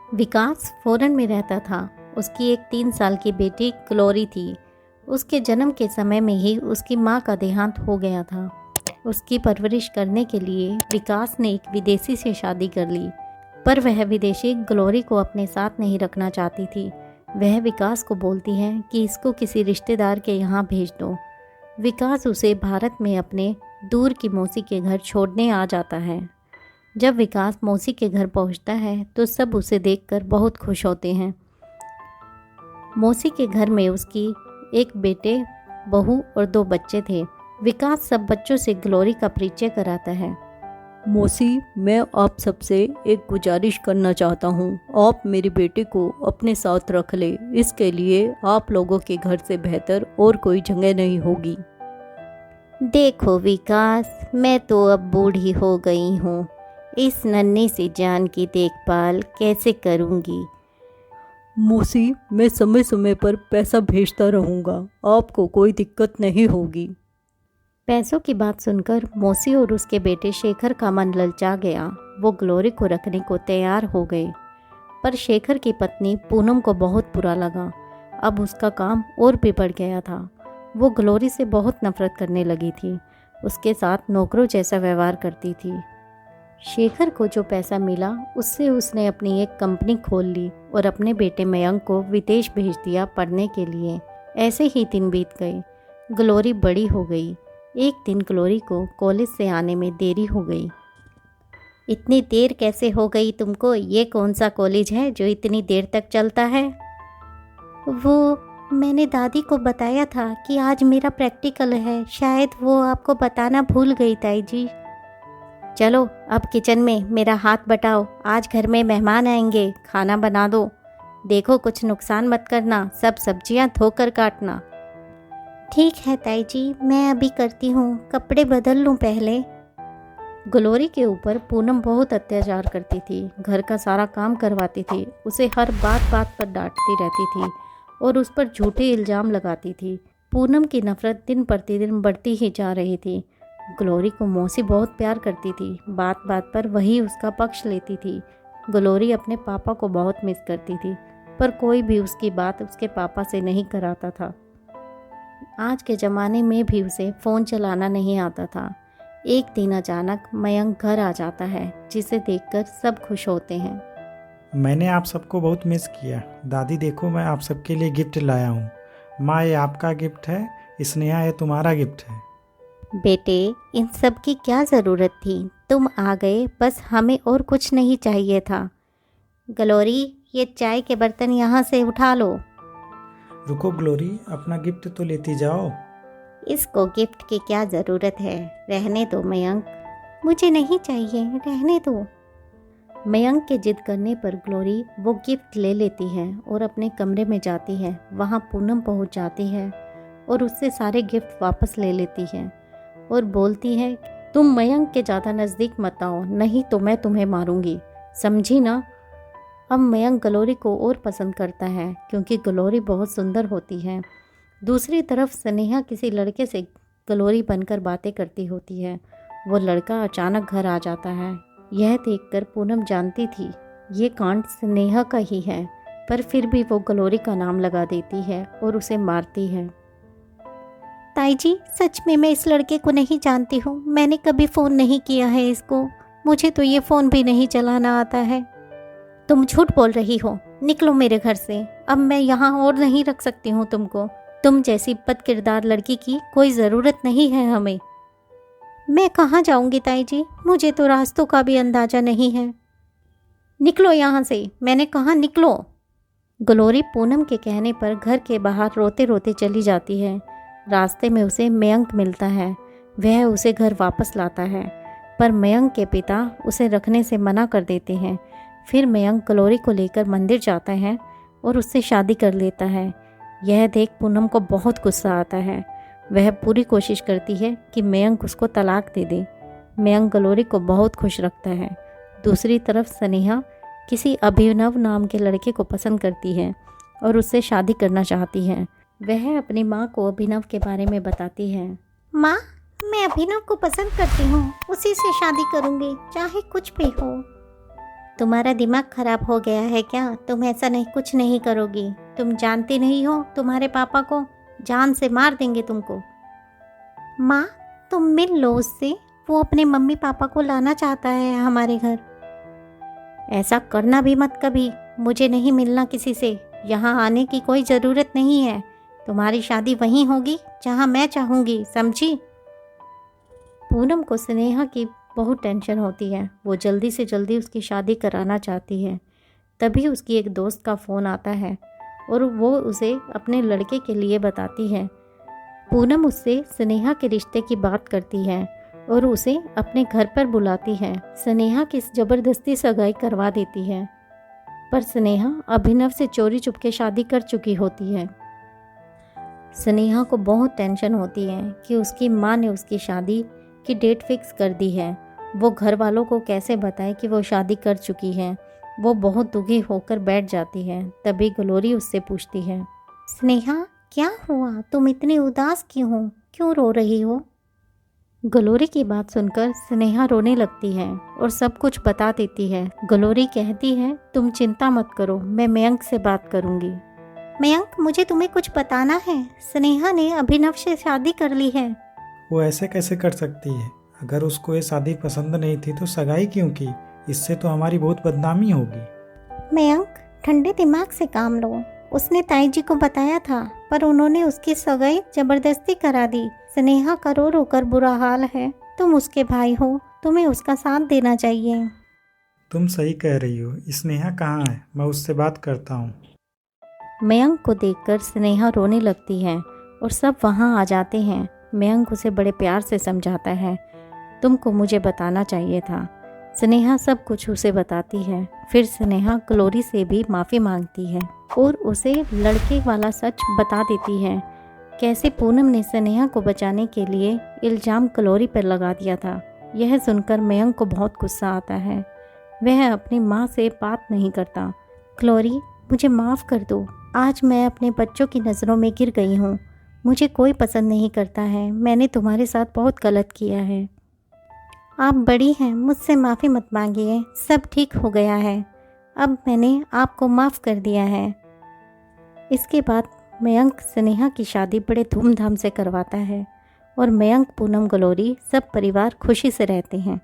विकास foreign में रहता था। उसकी एक 3 साल की बेटी ग्लोरी थी। उसके जन्म के समय में ही उसकी माँ का देहांत हो गया था। उसकी परवरिश करने के लिए विकास ने एक विदेशी से शादी कर ली, पर वह विदेशी ग्लोरी को अपने साथ नहीं रखना चाहती थी। वह विकास को बोलती है कि इसको किसी रिश्तेदार के यहाँ भेज दो। विकास उसे भारत में अपने दूर की मौसी के घर छोड़ने आ जाता है। जब विकास मौसी के घर पहुंचता है तो सब उसे देखकर बहुत खुश होते हैं। मौसी के घर में उसकी एक बेटे, बहू और 2 बच्चे थे। विकास सब बच्चों से ग्लोरी का परिचय कराता है। मौसी, मैं आप सबसे एक गुजारिश करना चाहता हूँ। आप मेरे बेटे को अपने साथ रख ले। इसके लिए आप लोगों के घर से बेहतर और कोई जगह नहीं होगी। देखो विकास, मैं तो अब बूढ़ी हो गई हूँ। इस नन्ही सी जान की देखभाल कैसे करूँगी? मौसी, मैं समय समय पर पैसा भेजता रहूँगा। आपको कोई दिक्कत नहीं होगी। पैसों की बात सुनकर मौसी और उसके बेटे शेखर का मन ललचा गया। वो ग्लोरी को रखने को तैयार हो गए, पर शेखर की पत्नी पूनम को बहुत बुरा लगा। अब उसका काम और भी बढ़ गया था। वो ग्लोरी से बहुत नफरत करने लगी थी। उसके साथ नौकरों जैसा व्यवहार करती थी। शेखर को जो पैसा मिला उससे उसने अपनी एक कंपनी खोल ली और अपने बेटे मयंक को विदेश भेज दिया पढ़ने के लिए। ऐसे ही दिन बीत गए। ग्लोरी बड़ी हो गई। एक दिन ग्लोरी को कॉलेज से आने में देरी हो गई। इतनी देर कैसे हो गई तुमको? ये कौन सा कॉलेज है जो इतनी देर तक चलता है? वो मैंने दादी को बताया था कि आज मेरा प्रैक्टिकल है। शायद वो आपको बताना भूल गई ताई जी। चलो अब किचन में मेरा हाथ बटाओ। आज घर में मेहमान आएंगे, खाना बना दो। देखो कुछ नुकसान मत करना, सब सब्जियां धोकर काटना। ठीक है ताई जी, मैं अभी करती हूँ। कपड़े बदल लूँ पहले। ग्लोरी के ऊपर पूनम बहुत अत्याचार करती थी। घर का सारा काम करवाती थी। उसे हर बात बात पर डांटती रहती थी और उस पर झूठे इल्ज़ाम लगाती थी। पूनम की नफरत दिन प्रतिदिन बढ़ती ही जा रही थी। ग्लोरी को मौसी बहुत प्यार करती थी। बात बात पर वही उसका पक्ष लेती थी। ग्लोरी अपने पापा को बहुत मिस करती थी, पर कोई भी उसकी बात उसके पापा से नहीं कराता था। आज के ज़माने में भी उसे फ़ोन चलाना नहीं आता था। एक दिन अचानक मयंक घर आ जाता है, जिसे देखकर सब खुश होते हैं। मैंने आप सबको बहुत मिस किया। दादी देखो, मैं आप सबके लिए गिफ्ट लाया हूँ। माँ, ये आपका गिफ्ट है। स्नेहा, ये तुम्हारा गिफ्ट है। बेटे, इन सब की क्या ज़रूरत थी? तुम आ गए, बस हमें और कुछ नहीं चाहिए था। ग्लोरी, ये चाय के बर्तन यहाँ से उठा लो। रुको ग्लोरी, अपना गिफ्ट तो लेती जाओ। इसको गिफ्ट की क्या ज़रूरत है? रहने दो मयंक। मुझे नहीं चाहिए, रहने दो। मयंक के जिद करने पर ग्लोरी वो गिफ्ट ले लेती है और अपने कमरे में जाती है। वहाँ पूनम पहुँच जाती है और उससे सारे गिफ्ट वापस ले लेती है और बोलती है, तुम मयंक के ज़्यादा नज़दीक मत आओ, नहीं तो मैं तुम्हें मारूंगी, समझी ना? अब मयंक ग्लोरी को और पसंद करता है क्योंकि ग्लोरी बहुत सुंदर होती है। दूसरी तरफ स्नेहा किसी लड़के से ग्लोरी बनकर बातें करती होती है। वो लड़का अचानक घर आ जाता है। यह देखकर पूनम जानती थी ये कांड स्नेहा का ही है, पर फिर भी वो ग्लोरी का नाम लगा देती है और उसे मारती है। ताई जी, सच में मैं इस लड़के को नहीं जानती हूँ। मैंने कभी फ़ोन नहीं किया है इसको। मुझे तो ये फ़ोन भी नहीं चलाना आता है। तुम झूठ बोल रही हो। निकलो मेरे घर से। अब मैं यहाँ और नहीं रख सकती हूँ तुमको। तुम जैसी बद किरदार लड़की की कोई ज़रूरत नहीं है हमें। मैं कहाँ जाऊँगी ताई जी? मुझे तो रास्तों का भी अंदाज़ा नहीं है। निकलो यहाँ से, मैंने कहा निकलो। ग्लोरी पूनम के कहने पर घर के बाहर रोते रोते चली जाती है। रास्ते में उसे मयंक मिलता है। वह उसे घर वापस लाता है, पर मयंक के पिता उसे रखने से मना कर देते हैं। फिर मयंक ग्लोरी को लेकर मंदिर जाता है और उससे शादी कर लेता है। यह देख पूनम को बहुत गुस्सा आता है। वह पूरी कोशिश करती है कि मयंक उसको तलाक दे दे। मयंक ग्लोरी को बहुत खुश रखता है। दूसरी तरफ स्नेहा किसी अभिनव नाम के लड़के को पसंद करती है और उससे शादी करना चाहती है। वह अपनी माँ को अभिनव के बारे में बताती है। माँ, मैं अभिनव को पसंद करती हूँ। उसी से शादी करूँगी, चाहे कुछ भी हो। तुम्हारा दिमाग खराब हो गया है क्या? तुम ऐसा नहीं, कुछ नहीं करोगी। तुम जानती नहीं हो तुम्हारे पापा को, जान से मार देंगे तुमको। माँ, तुम मिल लो उससे, वो अपने मम्मी पापा को लाना चाहता है हमारे घर। ऐसा करना भी मत कभी, मुझे नहीं मिलना किसी से, यहाँ आने की कोई ज़रूरत नहीं है। तुम्हारी शादी वहीं होगी जहाँ मैं चाहूँगी, समझी? पूनम को स्नेहा की बहुत टेंशन होती है। वो जल्दी से जल्दी उसकी शादी कराना चाहती है। तभी उसकी एक दोस्त का फ़ोन आता है और वो उसे अपने लड़के के लिए बताती है। पूनम उससे स्नेहा के रिश्ते की बात करती है और उसे अपने घर पर बुलाती है। स्नेहा की ज़बरदस्ती सगाई करवा देती है, पर स्नेहा अभिनव से चोरी चुपके शादी कर चुकी होती है। स्नेहा को बहुत टेंशन होती है कि उसकी माँ ने उसकी शादी की डेट फिक्स कर दी है। वो घर वालों को कैसे बताए कि वो शादी कर चुकी है। वो बहुत दुखी होकर बैठ जाती है। तभी ग्लोरी उससे पूछती है, स्नेहा क्या हुआ? तुम इतनी उदास क्यों हो? क्यों रो रही हो? ग्लोरी की बात सुनकर स्नेहा रोने लगती है और सब कुछ बता देती है। ग्लोरी कहती है, तुम चिंता मत करो, मैं मयंक से बात करूंगी। मयंक, मुझे तुम्हें कुछ बताना है। स्नेहा ने अभिनव से शादी कर ली है। वो ऐसे कैसे कर सकती है? अगर उसको ये शादी पसंद नहीं थी तो सगाई क्यों की? इससे तो हमारी बहुत बदनामी होगी। मयंक, ठंडे दिमाग से काम लो। उसने ताई जी को बताया था, पर उन्होंने उसकी सगाई जबरदस्ती करा दी। स्नेहा का रो रो कर बुरा हाल है। तुम उसके भाई हो, तुम्हें उसका साथ देना चाहिए। तुम सही कह रही हो। स्नेहा कहाँ है? मैं उससे बात करता हूँ। मयंक को देखकर स्नेहा रोने लगती है और सब वहाँ आ जाते हैं। मयंक उसे बड़े प्यार से समझाता है, तुमको मुझे बताना चाहिए था। स्नेहा सब कुछ उसे बताती है। फिर स्नेहा ग्लोरी से भी माफ़ी मांगती है और उसे लड़के वाला सच बता देती है, कैसे पूनम ने स्नेहा को बचाने के लिए इल्ज़ाम ग्लोरी पर लगा दिया था। यह सुनकर मयंक को बहुत गुस्सा आता है। वह अपनी माँ से बात नहीं करता। ग्लोरी, मुझे माफ़ कर दो। आज मैं अपने बच्चों की नज़रों में गिर गई हूँ। मुझे कोई पसंद नहीं करता है। मैंने तुम्हारे साथ बहुत गलत किया है। आप बड़ी हैं, मुझसे माफ़ी मत मांगिए। सब ठीक हो गया है। अब मैंने आपको माफ़ कर दिया है। इसके बाद मयंक स्नेहा की शादी बड़े धूमधाम से करवाता है और मयंक, पूनम, ग्लोरी सब परिवार खुशी से रहते हैं।